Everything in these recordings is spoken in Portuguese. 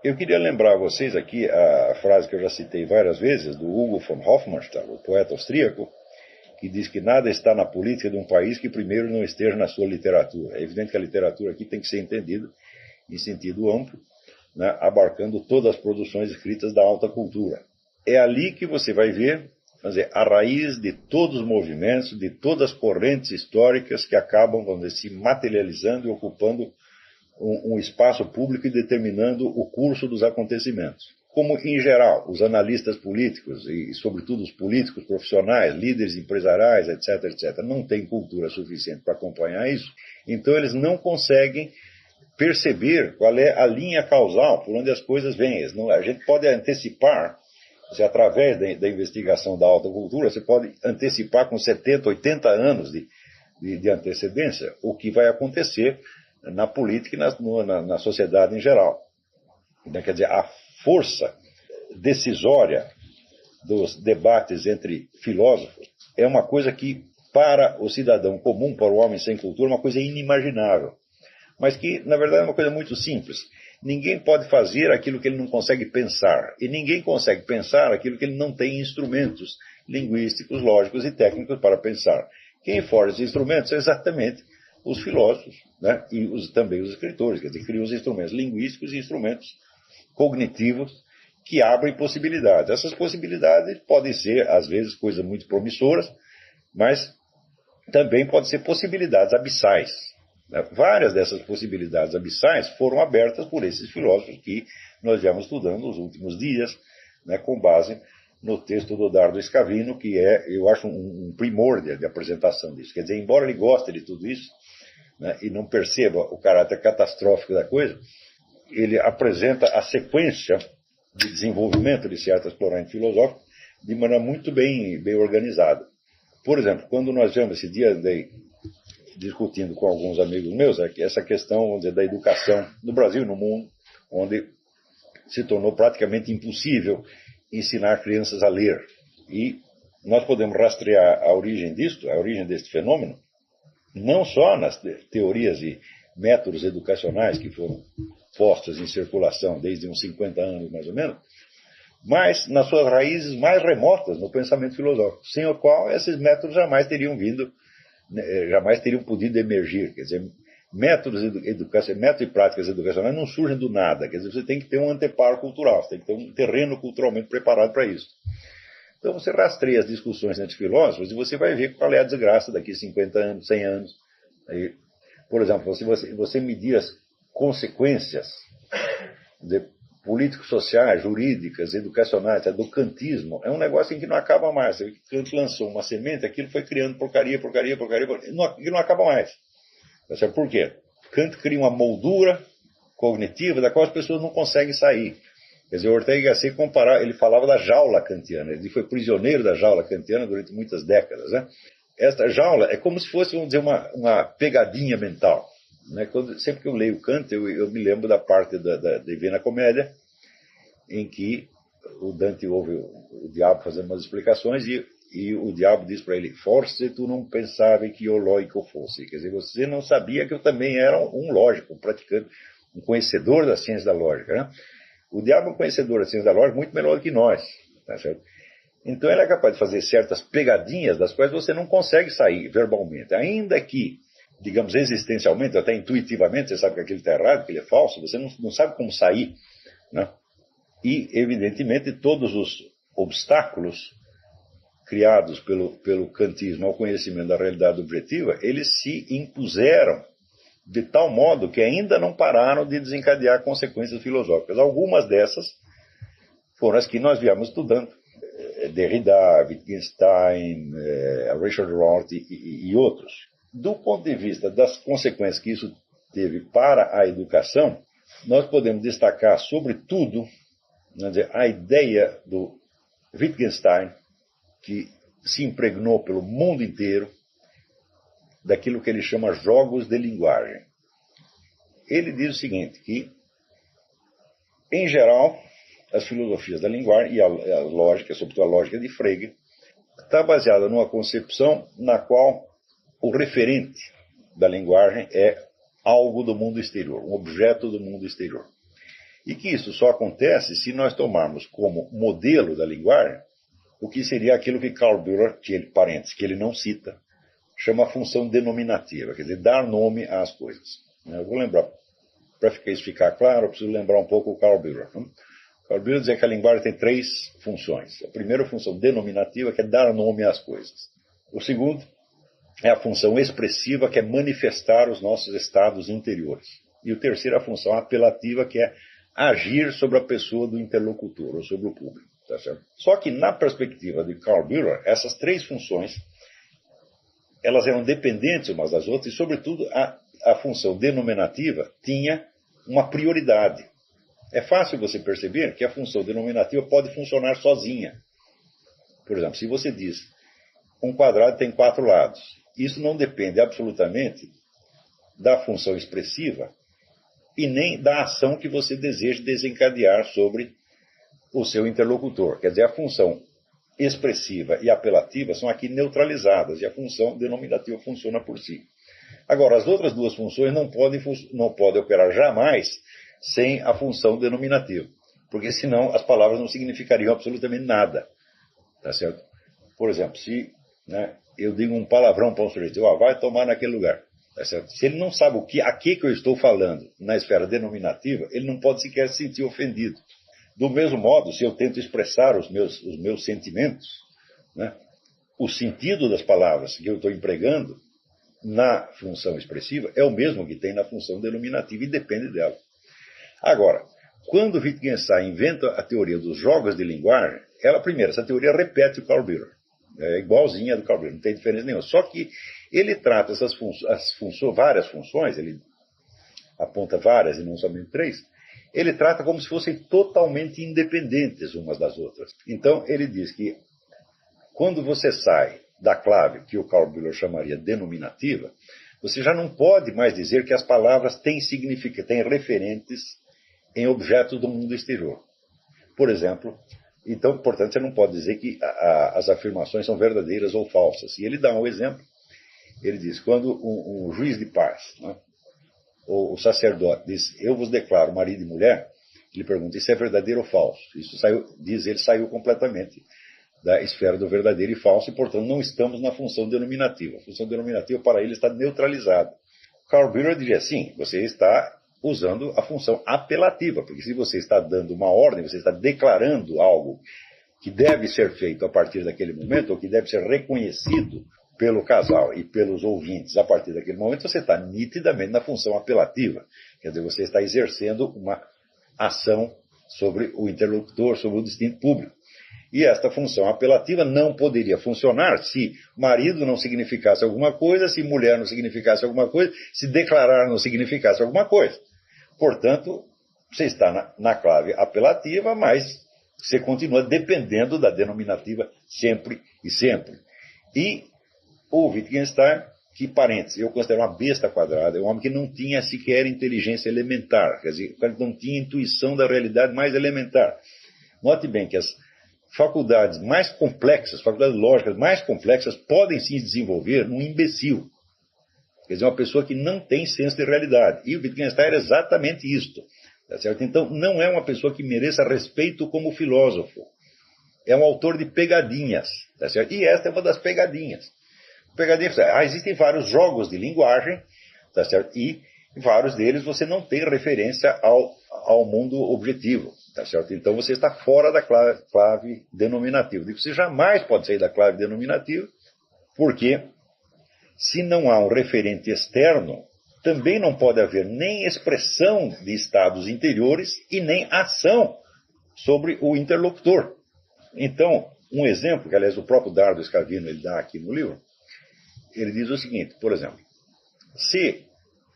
Eu queria lembrar a vocês aqui a frase que eu já citei várias vezes, do Hugo von Hofmannsthal, o poeta austríaco, que diz que nada está na política de um país que primeiro não esteja na sua literatura. É evidente que a literatura aqui tem que ser entendida em sentido amplo, né, abarcando todas as produções escritas da alta cultura. É ali que você vai ver, vamos dizer, a raiz de todos os movimentos, de todas as correntes históricas que acabam, vamos dizer, se materializando e ocupando um espaço público e determinando o curso dos acontecimentos. Como, em geral, os analistas políticos, e sobretudo os políticos profissionais, líderes empresariais, etc., etc., não têm cultura suficiente para acompanhar isso, então eles não conseguem perceber qual é a linha causal por onde as coisas vêm. A gente pode antecipar, através da investigação da alta cultura, você pode antecipar com 70, 80 anos de antecedência o que vai acontecer na política e na sociedade em geral. Quer dizer, a força decisória dos debates entre filósofos é uma coisa que, para o cidadão comum, para o homem sem cultura, é uma coisa inimaginável. Mas que, na verdade, é uma coisa muito simples. Ninguém pode fazer aquilo que ele não consegue pensar. E ninguém consegue pensar aquilo que ele não tem instrumentos linguísticos, lógicos e técnicos para pensar. Quem forja esses instrumentos são exatamente os filósofos, né? E também os escritores, quer dizer, criam os instrumentos linguísticos e instrumentos cognitivos que abrem possibilidades. Essas possibilidades podem ser, às vezes, coisas muito promissoras, mas também podem ser possibilidades abissais. Várias dessas possibilidades abissais foram abertas por esses filósofos que nós viemos estudando nos últimos dias, né, com base no texto do Dardo Scavino, que é, eu acho, um primor de apresentação disso. Quer dizer, embora ele goste de tudo isso, né, e não perceba o caráter catastrófico da coisa, ele apresenta a sequência de desenvolvimento de certas correntes filosóficas de maneira muito bem organizada. Por exemplo, quando nós vemos esse dia discutindo com alguns amigos meus essa questão, vamos dizer, da educação no Brasil e no mundo, onde se tornou praticamente impossível ensinar crianças a ler. E nós podemos rastrear a origem disto, a origem deste fenômeno, não só nas teorias e métodos educacionais que foram postos em circulação desde uns 50 anos, mais ou menos, mas nas suas raízes mais remotas no pensamento filosófico, sem o qual esses métodos jamais teriam podido emergir. Quer dizer, métodos e práticas educacionais não surgem do nada. Quer dizer, você tem que ter um anteparo cultural, você tem que ter um terreno culturalmente preparado para isso. Então você rastreia as discussões entre filósofos e você vai ver qual é a desgraça daqui a 50 anos, 100 anos. Aí, por exemplo, se você medir as consequências políticos sociais, jurídicas, educacionais, do kantismo, é um negócio em que não acaba mais. Kant lançou uma semente, aquilo foi criando porcaria, e não acaba mais. Por quê? Kant cria uma moldura cognitiva da qual as pessoas não conseguem sair. Quer dizer, Ortega y Gasset ele falava da jaula kantiana, ele foi prisioneiro da jaula kantiana durante muitas décadas, né? Esta jaula é como se fosse, vamos dizer, uma pegadinha mental. Né? Sempre que eu leio Kant, eu me lembro da parte da Divina Comédia, em que o Dante ouve o diabo fazendo umas explicações e o diabo diz para ele: forse tu não pensava que eu lógico fosse. Quer dizer, você não sabia que eu também era um lógico, um praticante, um conhecedor da ciência da lógica. Né? O diabo é um conhecedor da ciência da lógica muito melhor do que nós. Tá certo? Então ele é capaz de fazer certas pegadinhas das quais você não consegue sair verbalmente. Ainda que, digamos, existencialmente, até intuitivamente, você sabe que aquilo está errado, que ele é falso, você não sabe como sair. Né? E, evidentemente, todos os obstáculos criados pelo kantismo ao conhecimento da realidade objetiva, eles se impuseram de tal modo que ainda não pararam de desencadear consequências filosóficas. Algumas dessas foram as que nós viemos estudando. Derrida, Wittgenstein, Richard Roth e outros. Do ponto de vista das consequências que isso teve para a educação, nós podemos destacar, sobretudo, a ideia do Wittgenstein, que se impregnou pelo mundo inteiro daquilo que ele chama jogos de linguagem. Ele diz o seguinte, que, em geral, as filosofias da linguagem e a lógica, sobretudo a lógica de Frege, está baseada numa concepção na qual o referente da linguagem é algo do mundo exterior, um objeto do mundo exterior. E que isso só acontece se nós tomarmos como modelo da linguagem o que seria aquilo que Karl Bühler, que ele não cita, chama a função denominativa, quer dizer, dar nome às coisas. Eu vou lembrar, para isso ficar claro, eu preciso lembrar um pouco o Karl Bühler. Karl Bühler dizia que a linguagem tem 3 funções. A primeira função denominativa, que é dar nome às coisas. O segundo é a função expressiva, que é manifestar os nossos estados interiores. E o terceiro é a função apelativa, que é agir sobre a pessoa do interlocutor, ou sobre o público. Tá certo? Só que, na perspectiva de Karl Bühler, essas 3 funções, elas eram dependentes umas das outras, e, sobretudo, a função denominativa tinha uma prioridade. É fácil você perceber que a função denominativa pode funcionar sozinha. Por exemplo, se você diz, um quadrado tem 4 lados, isso não depende absolutamente da função expressiva e nem da ação que você deseja desencadear sobre o seu interlocutor. Quer dizer, a função expressiva e apelativa são aqui neutralizadas e a função denominativa funciona por si. Agora, as outras 2 funções não podem operar jamais sem a função denominativa, porque senão as palavras não significariam absolutamente nada. Tá certo? Por exemplo, se eu digo um palavrão para um sujeito, vai tomar naquele lugar. Tá certo? Se ele não sabe a que eu estou falando na esfera denominativa, ele não pode sequer se sentir ofendido. Do mesmo modo, se eu tento expressar os meus sentimentos, o sentido das palavras que eu estou empregando na função expressiva é o mesmo que tem na função denominativa e depende dela. Agora, quando Wittgenstein inventa a teoria dos jogos de linguagem, essa teoria repete o Karl Bühler. É igualzinha a do Karl Bühler, não tem diferença nenhuma. Só que ele trata várias funções, ele aponta várias e não somente 3, ele trata como se fossem totalmente independentes umas das outras. Então, ele diz que quando você sai da clave, que o Karl Bühler chamaria denominativa, você já não pode mais dizer que as palavras têm referentes em objetos do mundo exterior. Por exemplo, então, portanto, você não pode dizer que as afirmações são verdadeiras ou falsas. E ele dá um exemplo. Ele diz, quando um juiz de paz, ou o sacerdote diz, eu vos declaro marido e mulher, ele pergunta, isso é verdadeiro ou falso? Isso saiu completamente da esfera do verdadeiro e falso, e, portanto, não estamos na função denominativa. A função denominativa, para ele, está neutralizada. Karl Bühler diria, sim, você está usando a função apelativa, porque se você está dando uma ordem, você está declarando algo que deve ser feito a partir daquele momento, ou que deve ser reconhecido pelo casal e pelos ouvintes a partir daquele momento, você está nitidamente na função apelativa. Quer dizer, você está exercendo uma ação sobre o interlocutor, sobre o destino público. E esta função apelativa não poderia funcionar se marido não significasse alguma coisa, se mulher não significasse alguma coisa, se declarar não significasse alguma coisa. Portanto, você está na clave apelativa, mas você continua dependendo da denominativa sempre e sempre. E o Wittgenstein, que, parênteses, eu considero uma besta quadrada, é um homem que não tinha sequer inteligência elementar, quer dizer, não tinha intuição da realidade mais elementar. Note bem que as faculdades mais complexas, faculdades lógicas mais complexas, podem se desenvolver num imbecil. Quer dizer, uma pessoa que não tem senso de realidade. E o Wittgenstein era exatamente isto. Tá certo? Então, não é uma pessoa que mereça respeito como filósofo. É um autor de pegadinhas. Tá certo? E esta é uma das pegadinhas. Existem vários jogos de linguagem, tá certo? E vários deles você não tem referência ao mundo objetivo. Tá certo? Então você está fora da clave denominativa. Você jamais pode sair da clave denominativa, porque se não há um referente externo, também não pode haver nem expressão de estados interiores e nem ação sobre o interlocutor. Então, um exemplo, que aliás o próprio Dardo Scavino ele dá aqui no livro, ele diz o seguinte, por exemplo, se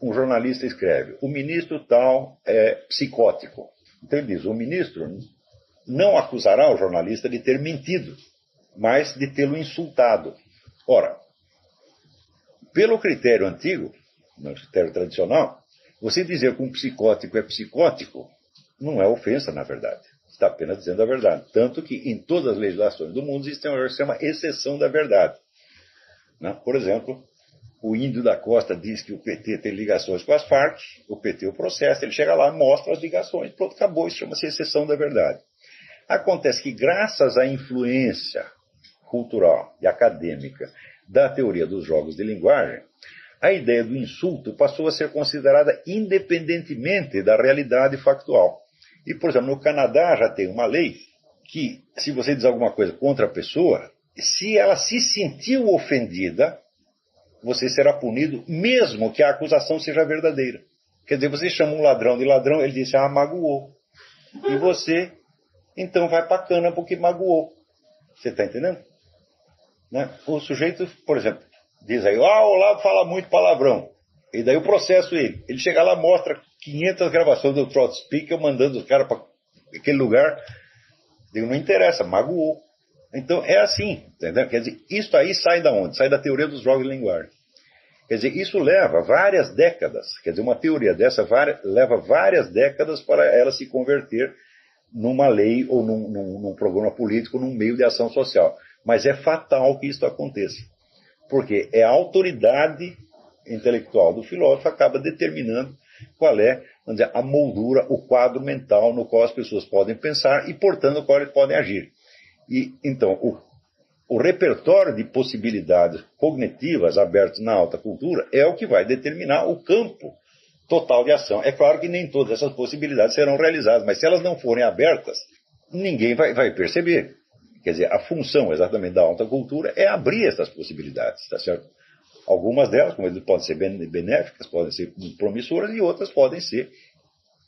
um jornalista escreve, o ministro tal é psicótico, então ele diz, o ministro não acusará o jornalista de ter mentido, mas de tê-lo insultado. Ora, pelo critério antigo, no critério tradicional, você dizer que um psicótico é psicótico não é ofensa, na verdade. Está apenas dizendo a verdade. Tanto que em todas as legislações do mundo existe uma exceção da verdade. Por exemplo, o Índio da Costa diz que o PT tem ligações com as Farc, o PT o processa, ele chega lá, mostra as ligações, pronto, acabou, isso chama-se exceção da verdade. Acontece que, graças à influência cultural e acadêmica da teoria dos jogos de linguagem, a ideia do insulto passou a ser considerada independentemente da realidade factual. E, por exemplo, no Canadá já tem uma lei que, se você diz alguma coisa contra a pessoa, se ela se sentiu ofendida, você será punido, mesmo que a acusação seja verdadeira. Quer dizer, você chama um ladrão de ladrão, ele disse, magoou. E você, então, vai pra cana porque magoou. Você está entendendo? Né? O sujeito, por exemplo, diz aí, o Olavo fala muito palavrão. E daí eu processo ele. Ele chega lá, mostra 500 gravações do Trot Speaker, mandando os caras para aquele lugar. Digo, não interessa, magoou. Então é assim, entendeu? Quer dizer, isso aí sai da onde? Sai da teoria dos jogos de linguagem. Quer dizer, isso leva várias décadas. Quer dizer, uma teoria dessa leva várias décadas para ela se converter numa lei ou num programa político, num meio de ação social. Mas é fatal que isso aconteça. Porque é a autoridade intelectual do filósofo que acaba determinando qual é, vamos dizer, a moldura, o quadro mental no qual as pessoas podem pensar e, portanto, no qual eles podem agir. E, então, o repertório de possibilidades cognitivas abertas na alta cultura é o que vai determinar o campo total de ação. É claro que nem todas essas possibilidades serão realizadas, mas se elas não forem abertas, ninguém vai perceber. Quer dizer, a função exatamente da alta cultura é abrir essas possibilidades, tá certo? Algumas delas, como eles podem ser benéficas, podem ser promissoras, e outras podem ser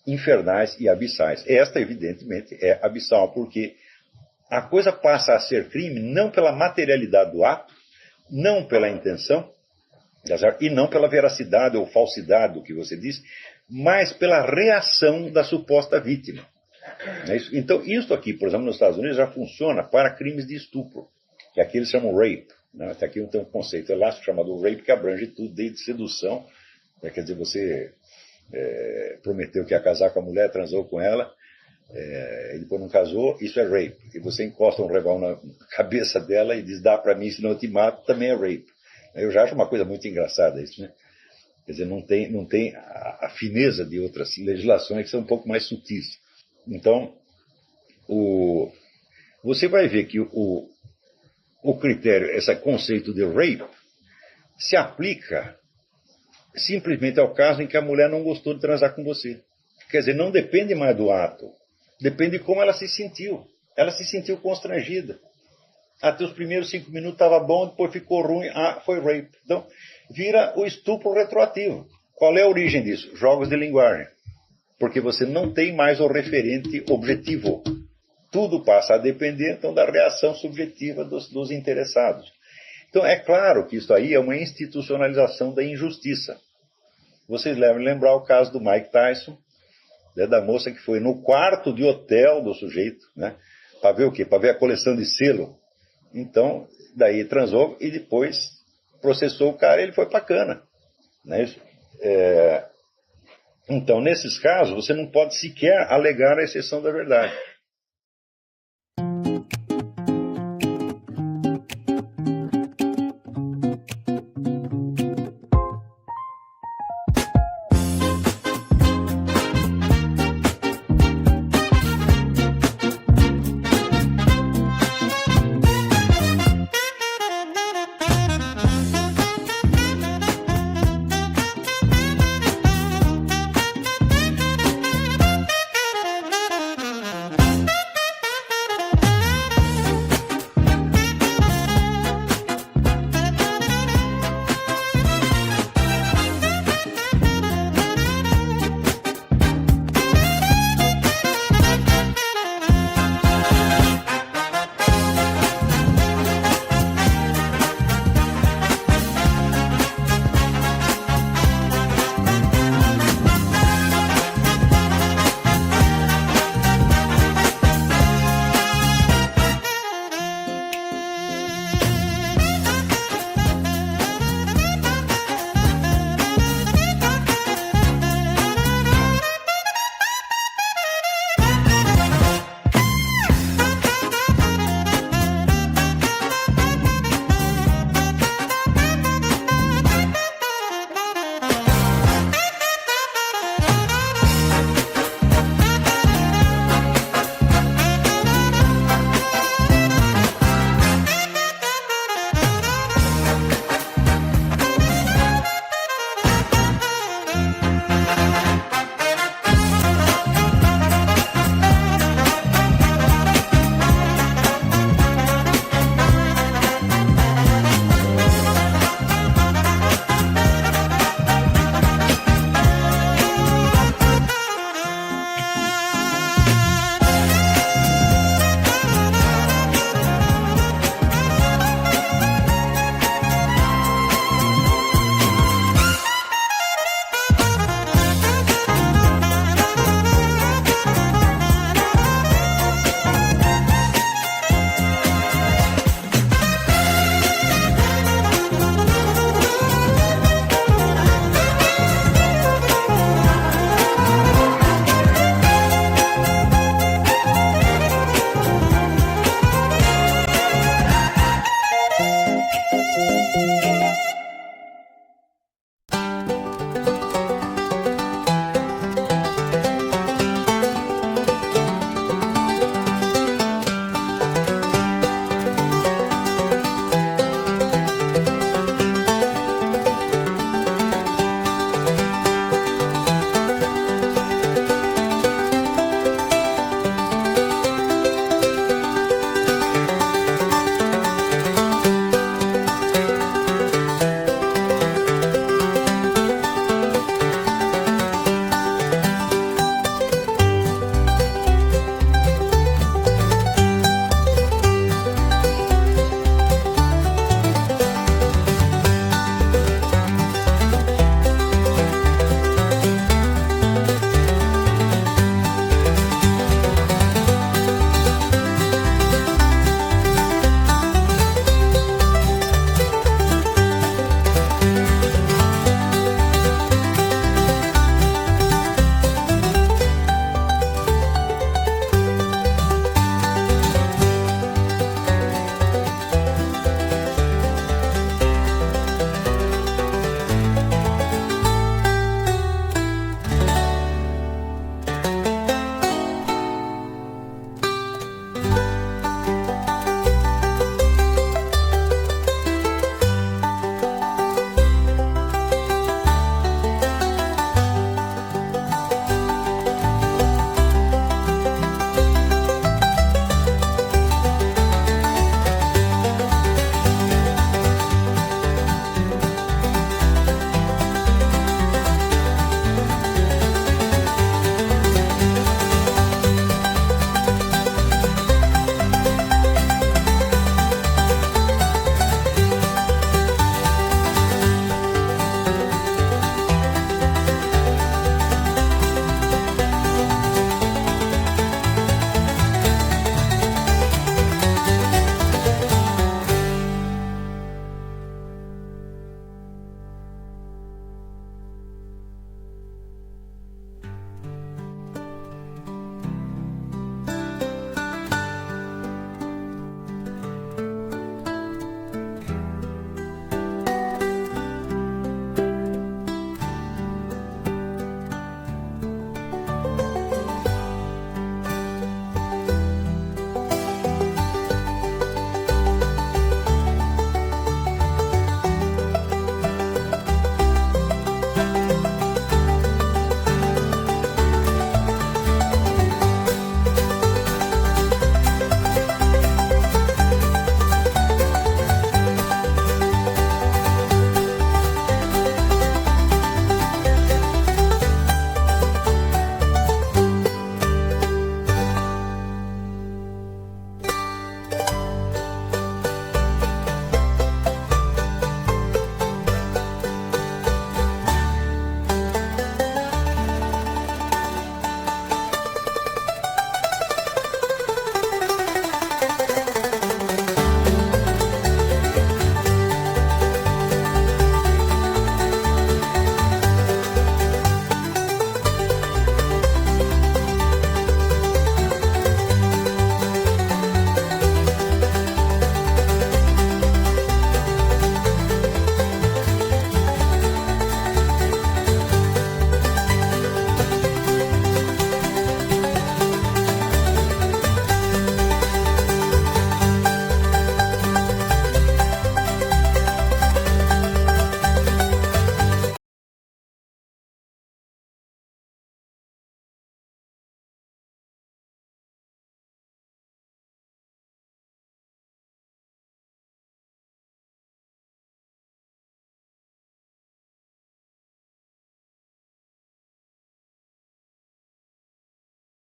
infernais e abissais. Esta, evidentemente, é abissal, porque a coisa passa a ser crime não pela materialidade do ato, não pela intenção, e não pela veracidade ou falsidade do que você disse, mas pela reação da suposta vítima. Então, isso aqui, por exemplo, nos Estados Unidos já funciona para crimes de estupro, que aqui eles chamam rape. Né? Até aqui tem um conceito elástico chamado rape, que abrange tudo, desde sedução, quer dizer, você prometeu que ia casar com a mulher, transou com ela, e depois não casou, isso é rape. E você encosta um revólver na cabeça dela e diz, dá para mim, senão eu te mato, também é rape. Eu já acho uma coisa muito engraçada isso, né? Quer dizer, não tem a fineza de outras legislações que são um pouco mais sutis. Então, você vai ver que o critério, esse conceito de rape, se aplica simplesmente ao caso em que a mulher não gostou de transar com você. Quer dizer, não depende mais do ato, depende de como ela se sentiu. Ela se sentiu constrangida. Até os primeiros 5 minutos estava bom, depois ficou ruim, foi rape. Então, vira o estupro retroativo. Qual é a origem disso? Jogos de linguagem. Porque você não tem mais o referente objetivo. Tudo passa a depender, então, da reação subjetiva dos interessados. Então, é claro que isso aí é uma institucionalização da injustiça. Vocês devem lembrar o caso do Mike Tyson, né, da moça que foi no quarto de hotel do sujeito, né, para ver o quê? Para ver a coleção de selo. Então, daí transou e depois processou o cara e ele foi para a cana. Né? Então, nesses casos, você não pode sequer alegar a exceção da verdade.